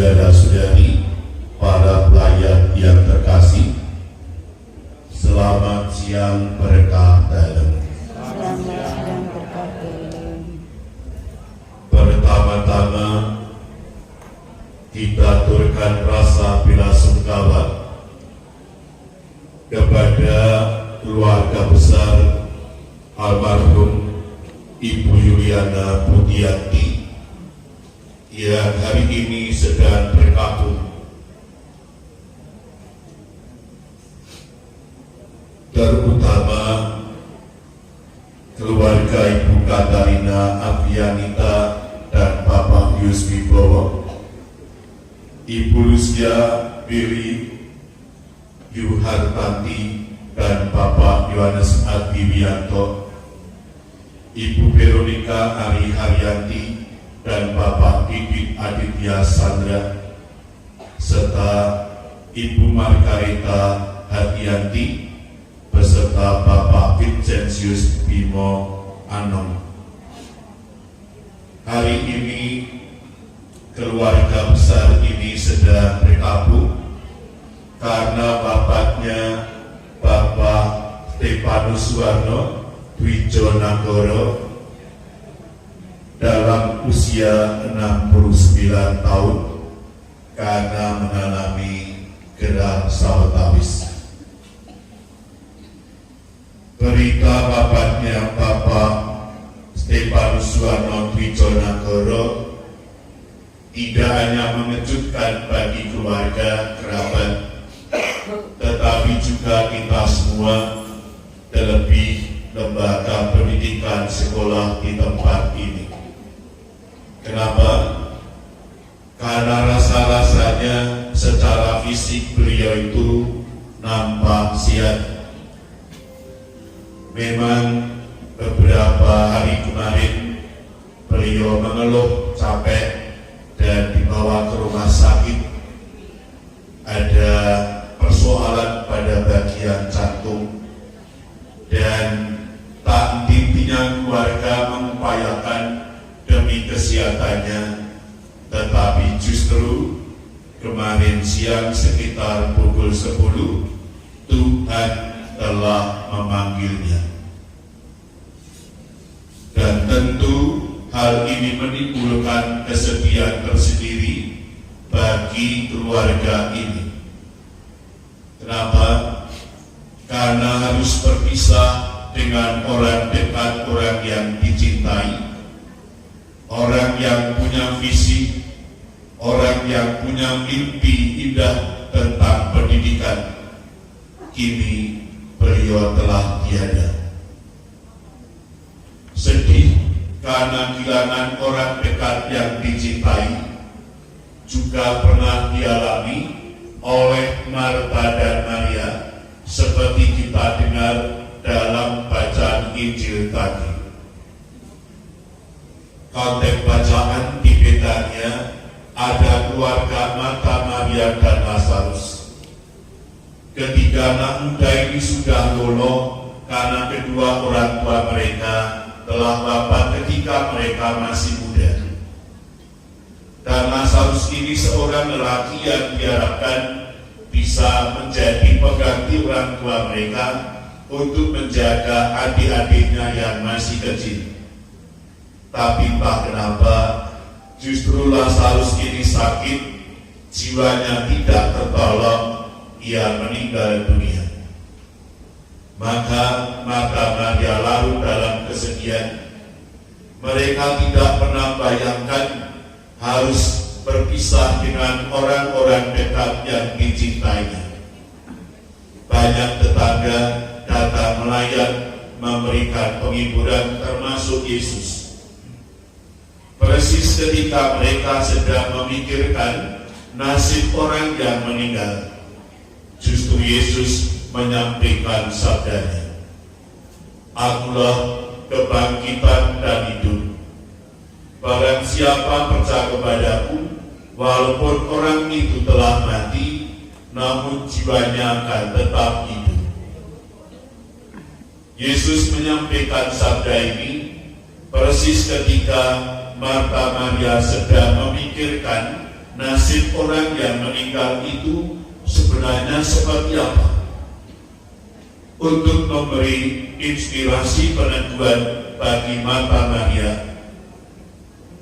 saudara-saudari, para pelayan yang terkasih, selamat siang berkah dalam. Pertama-tama kita aturkan rasa belasungkawa kepada keluarga besar almarhum Ibu Yuliana Budianti yang hari ini sedang berkabung, terutama keluarga Ibu Katarina Avianita dan Bapak Yus Wibowo, Ibu Lucia Billy Yuhartanti dan Bapak Yohanes Adiwianto, Ibu Veronica Ari Haryanti dan Bapak Didit Aditya Sandra, serta Ibu Margareta Hadianti beserta Bapak Vincenzius Bimo Anom. Hari ini keluarga besar ini sedang berkabung karena bapaknya Bapak Stefanus Suwarno Dwijonagoro dalam usia 69 tahun karena mengalami gerak sabotabis. Berita bapaknya Bapak Stefanus Suwarno Dwijonagoro tidak hanya mengejutkan bagi keluarga kerabat, tetapi juga kita semua, terlebih lembaga pendidikan sekolah di tempat ini. Kenapa? Karena rasa-rasanya secara fisik beliau itu nampak sehat. Memang beberapa hari kemarin beliau mengeluh capek dan dibawa ke rumah sakit. Ada persoalan pada bagian jantung dan tak henti-hentinya keluarga mengupayakan demi kesehatannya, tetapi justru kemarin siang sekitar pukul 10 Tuhan telah memanggilnya. Dan tentu hal ini menimbulkan kesedihan tersendiri bagi keluarga ini. Kenapa? Karena harus berpisah dengan orang dekat, orang yang dicintai, orang yang punya visi, orang yang punya mimpi indah tentang pendidikan. Kini beliau telah tiada. Sedih karena kehilangan orang dekat yang dicintai juga pernah dialami oleh Marta dan Maria, seperti kita dengar dalam bacaan Injil tadi. Konteks bacaan di Betania ada keluarga Marta, Maria, dan Lazarus. Ketiga anak muda ini sudah lolo karena kedua orang tua mereka telah wafat ketika mereka masih muda. Dan Lazarus ini seorang lelaki yang diharapkan bisa menjadi pengganti orang tua mereka untuk menjaga adik-adiknya yang masih kecil. Tapi entah kenapa justru Lazarus ini sakit, jiwanya tidak tertolong, ia meninggal dunia. Maka Maria larut dalam kesedihan. Mereka tidak pernah bayangkan harus berpisah dengan orang-orang dekat yang dicintainya. Banyak tetangga datang melayat memberikan penghiburan, termasuk Yesus. Persis ketika mereka sedang memikirkan nasib orang yang meninggal, justru Yesus menyampaikan sabdanya, "Akulah kebangkitan dan hidup. Barang siapa percaya kepadaku, walaupun orang itu telah mati, namun jiwanya akan tetap hidup." Yesus menyampaikan sabda ini persis ketika Marta Maria sedang memikirkan nasib orang yang meninggal itu sebenarnya seperti apa? Untuk memberi inspirasi penentuan bagi Marta Maria,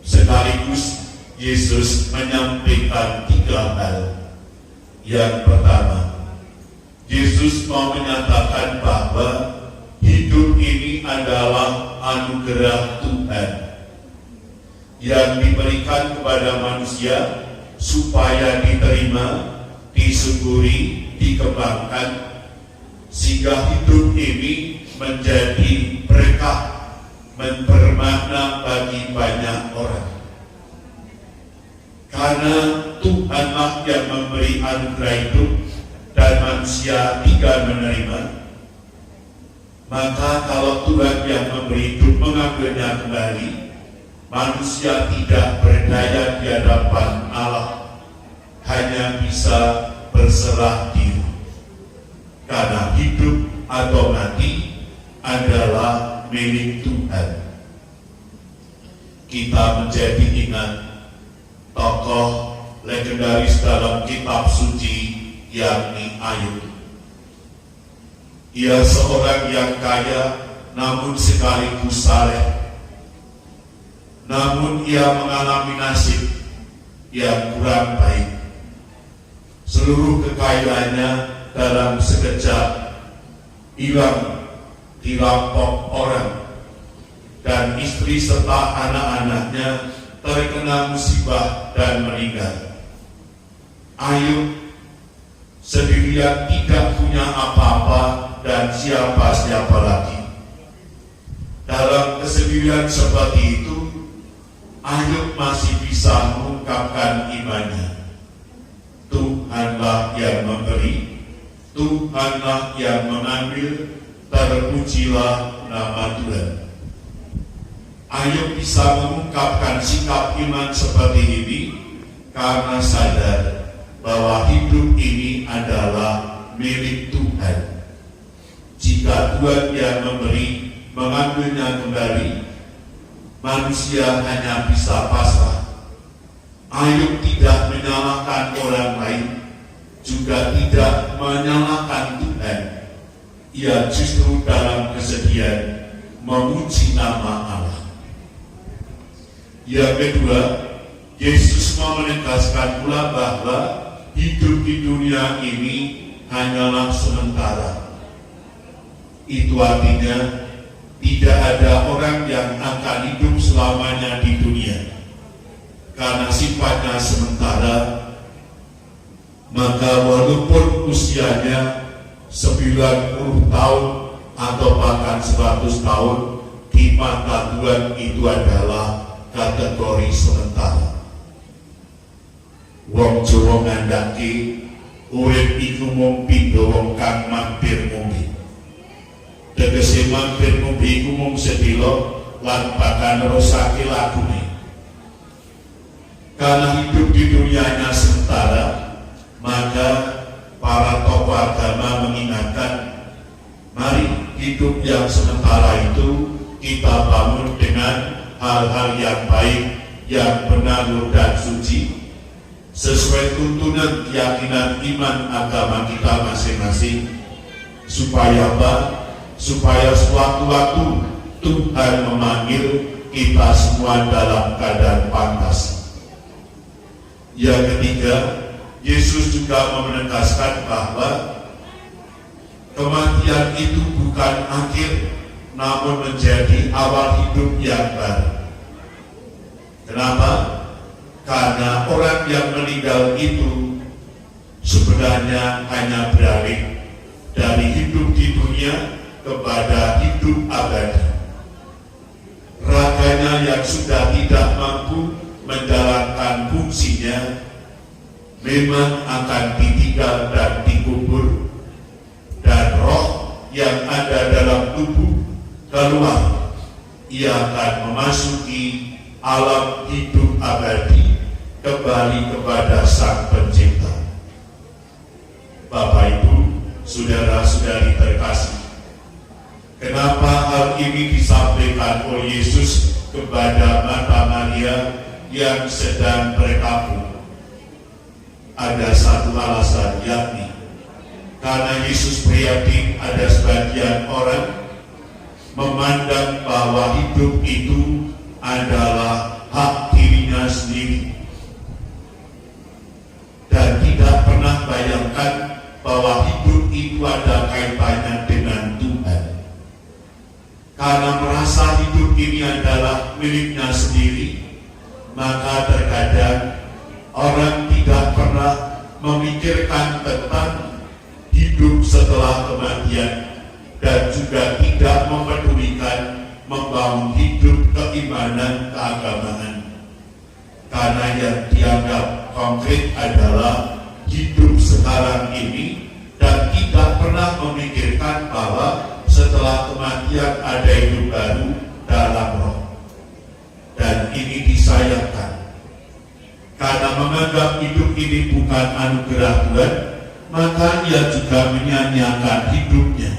sekaligus Yesus menyampaikan 3 hal. Yang pertama, Yesus mau menyatakan bahwa hidup ini adalah anugerah Tuhan yang diberikan kepada manusia supaya diterima, disyukuri, dikembangkan, sehingga hidup ini menjadi berkah, bermakna bagi banyak orang. Karena Tuhanlah yang memberi anugerah hidup dan manusia tidak menerima, maka kalau Tuhan yang memberi hidup mengambilnya kembali, manusia tidak berdaya di hadapan Allah, hanya bisa berserah diri. Karena hidup atau mati adalah milik Tuhan. Kita menjadi ingat tokoh legendaris dalam kitab suci, yakni Ayub. Ia seorang yang kaya namun sekaligus saleh. Namun ia mengalami nasib yang kurang baik. Seluruh kekayaannya dalam sekejap hilang dirampok orang, dan istri serta anak-anaknya terkena musibah dan meninggal. Ayub sendirian tidak punya apa-apa dan siapa-siapa lagi. Dalam kesendirian seperti itu, Ayub masih bisa mengungkapkan imannya. Tuhanlah yang memberi, Tuhanlah yang mengambil, terpujilah nama Tuhan. Ayub bisa mengungkapkan sikap iman seperti ini karena sadar bahwa hidup ini adalah milik Tuhan. Jika Tuhan yang memberi, mengambilnya kembali, manusia hanya bisa pasrah. Ayub tidak menyalahkan orang lain, juga tidak menyalahkan Tuhan. Ia justru dalam kesedihan memuji nama Allah. Yang kedua, Yesus mau menegaskan pula bahwa hidup di dunia ini hanyalah sementara. Itu artinya tidak ada orang yang akan hidup selamanya di dunia. Karena sifatnya sementara, maka walaupun usianya 90 tahun atau bahkan 100 tahun, di mata Tuhan itu adalah kategori sementara. Wong Jawa ngandhaki urip iku mung pindho wong kang mampir ngombe. Tegese mampir ngombe iku mung sedilo lan bakal nerusake lagune. Karena hidup di dunianya sementara, maka para tokoh agama mengingatkan, mari hidup yang sementara itu kita bangun dengan hal-hal yang baik, yang benar dan suci, sesuai tuntunan keyakinan iman agama kita masing-masing, supaya apa? Supaya suatu-waktu Tuhan memanggil kita semua dalam keadaan pantas. Yang ketiga, Yesus juga menegaskan bahwa kematian itu bukan akhir, namun menjadi awal hidup yang baru. Kenapa? Karena orang yang meninggal itu sebenarnya hanya beralih dari hidup di dunia kepada hidup abadi. Raganya yang sudah tidak mampu menjalankan fungsinya memang akan ditinggal dan dikubur, dan roh yang ada dalam tubuh keluar. Ia akan memasuki alam hidup abadi, kembali kepada Sang Pencipta. Bapak Ibu, saudara-saudari terkasih, kenapa hal ini disampaikan oleh Yesus kepada Marta Maria yang sedang berkabung? ada satu alasan, yakni karena Yesus prihatin ada sebagian orang memandang bahwa hidup itu adalah hak dirinya sendiri dan tidak pernah bayangkan bahwa hidup itu ada kaitannya dengan Tuhan. Karena merasa hidup ini adalah miliknya sendiri, maka terkadang orang tidak pernah memikirkan tentang hidup setelah kematian dan juga tidak memedulikan membangun hidup keimanan keagamaan. Karena yang dianggap konkret adalah hidup sekarang ini dan tidak pernah memikirkan bahwa setelah kematian ada hidup baru dalam roh. Dan ini disayangkan. Karena menganggap hidup ini bukan anugerah Tuhan, maka ia juga menyanyiakan hidupnya.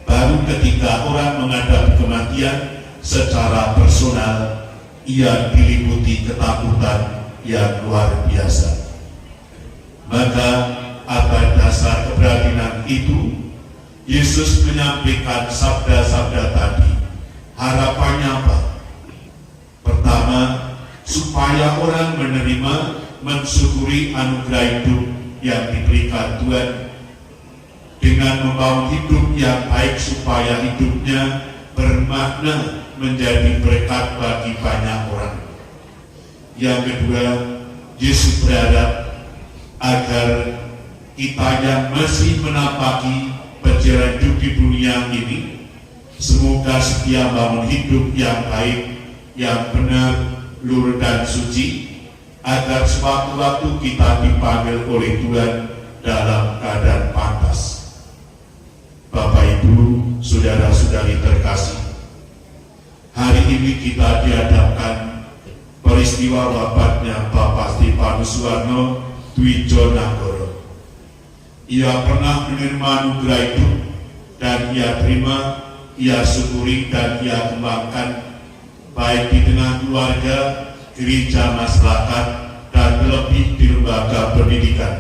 Baru ketika orang menghadapi kematian secara personal, ia diliputi ketakutan yang luar biasa. Maka atas dasar keberanian itu, Yesus menyampaikan sabda-sabda tadi. Harapannya apa? Pertama, supaya orang menerima, mensyukuri anugerah hidup yang diberikan Tuhan dengan membangun hidup yang baik supaya hidupnya bermakna menjadi berkat bagi banyak orang. Yang kedua, Yesus berharap agar kita yang masih menapaki perjalanan hidup di dunia ini, semoga setia bangun hidup yang baik, yang benar, lurus dan suci, agar sewaktu-waktu kita dipanggil oleh Tuhan dalam keadaan pantas. Bapak Ibu, saudara-saudari terkasih, hari ini kita dihadapkan peristiwa wafatnya Bapak Stefanus Suwarno Dwijonegoro. Ia pernah menerima anugerah hidup dan ia terima, ia syukuri dan ia kembangkan baik di tengah keluarga, gereja, masyarakat, dan terlebih di lembaga pendidikan.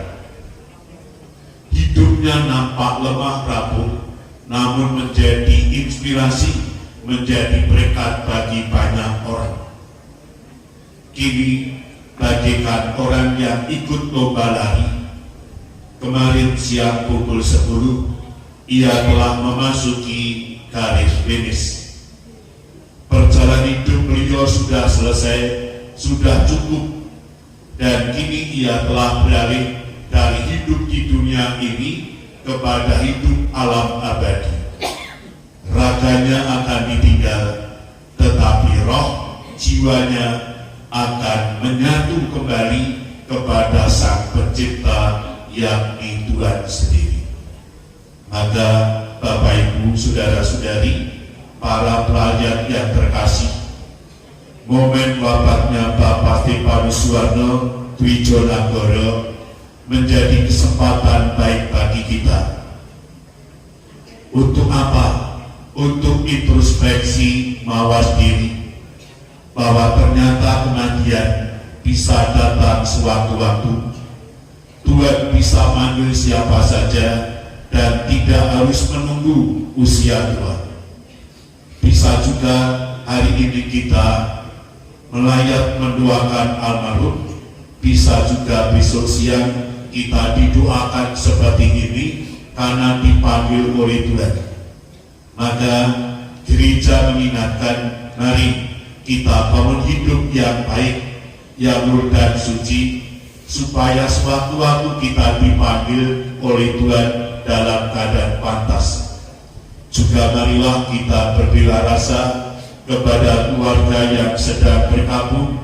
Hidupnya nampak lemah rapuh, namun menjadi inspirasi, menjadi berkat bagi banyak orang. Kini bagaikan orang yang ikut lomba lari. Kemarin siang pukul 10, ia telah memasuki garis finish. Perjalanan hidup beliau sudah selesai, sudah cukup, dan kini ia telah beralih dari hidup di dunia ini kepada hidup alam abadi. Raganya akan ditinggal, tetapi roh jiwanya akan menyatu kembali kepada Sang Pencipta, yakni Tuhan sendiri. Maka Bapak Ibu, saudara-saudari, para pelayan yang terkasih, momen wafatnya Bapak Stefanus Suwarno Dwijonegoro menjadi kesempatan baik bagi kita. Untuk apa? Untuk introspeksi mawas diri, bahwa ternyata kematian bisa datang sewaktu-waktu. Tuhan bisa manggil siapa saja dan tidak harus menunggu usia tua. Bisa juga hari ini kita melayat mendoakan almarhum, bisa juga besok siang kita didoakan seperti ini karena dipanggil oleh Tuhan. Maka gereja mengingatkan, mari kita bangun hidup yang baik, yang lurus dan suci, supaya sewaktu-waktu kita dipanggil oleh Tuhan dalam keadaan pantas. Juga marilah kita berbela rasa kepada keluarga yang sedang berkabung,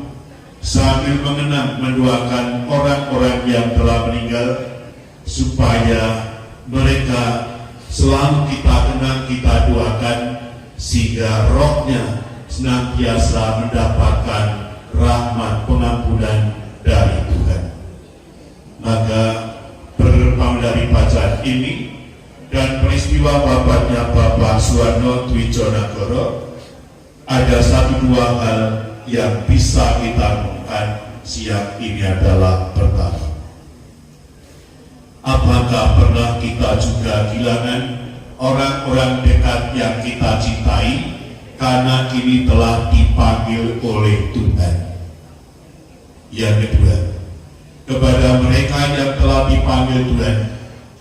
sambil mengenang mendoakan orang-orang yang telah meninggal, supaya mereka selalu kita kenang, kita doakan, sehingga rohnya senantiasa mendapatkan rahmat pengampunan dari Tuhan. Maka berpang dari bacaan ini dan peristiwa wafatnya Bapak Suwarno Dwijonegoro, ada satu dua hal yang bisa kita renungkan siang ini adalah pertama, Apakah pernah kita juga kehilangan orang-orang dekat yang kita cintai karena kini telah dipanggil oleh Tuhan? Yang kedua, kepada mereka yang telah dipanggil Tuhan,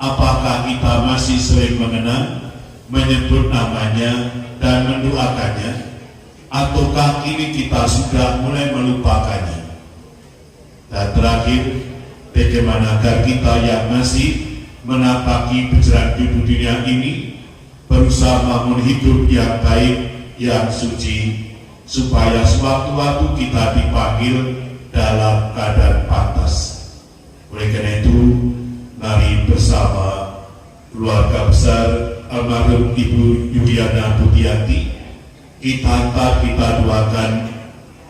apakah kita masih sering mengenang, menyebut namanya, dan mendoakannya? Ataukah kini kita sudah mulai melupakannya? Dan terakhir, bagaimana agar kita yang masih menapaki perjalanan hidup dunia ini berusaha membangun hidup yang baik, yang suci, supaya sewaktu-waktu kita dipanggil dalam keadaan pantas. Oleh karena itu, mari bersama keluarga besar almarhum Ibu Yuliana Budianti kita hantar, kita doakan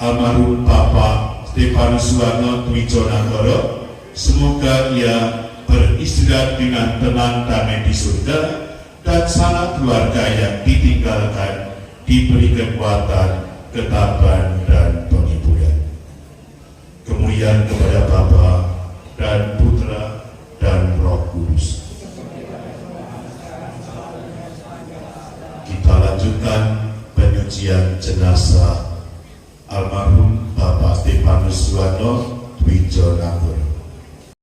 almarhum Bapak Stefanus Suwarno Dwijonagoro, semoga ia beristirahat dengan tenang damai di surga, dan sanak keluarga yang ditinggalkan diberi kekuatan, ketabahan, dan penghiburan. Kemuliaan kepada Bapa dan Putra dan Roh Kudus. Kita lanjutkan penyucian jenazah almarhum Bapak Stefanus Suwarno Dwijonagoro.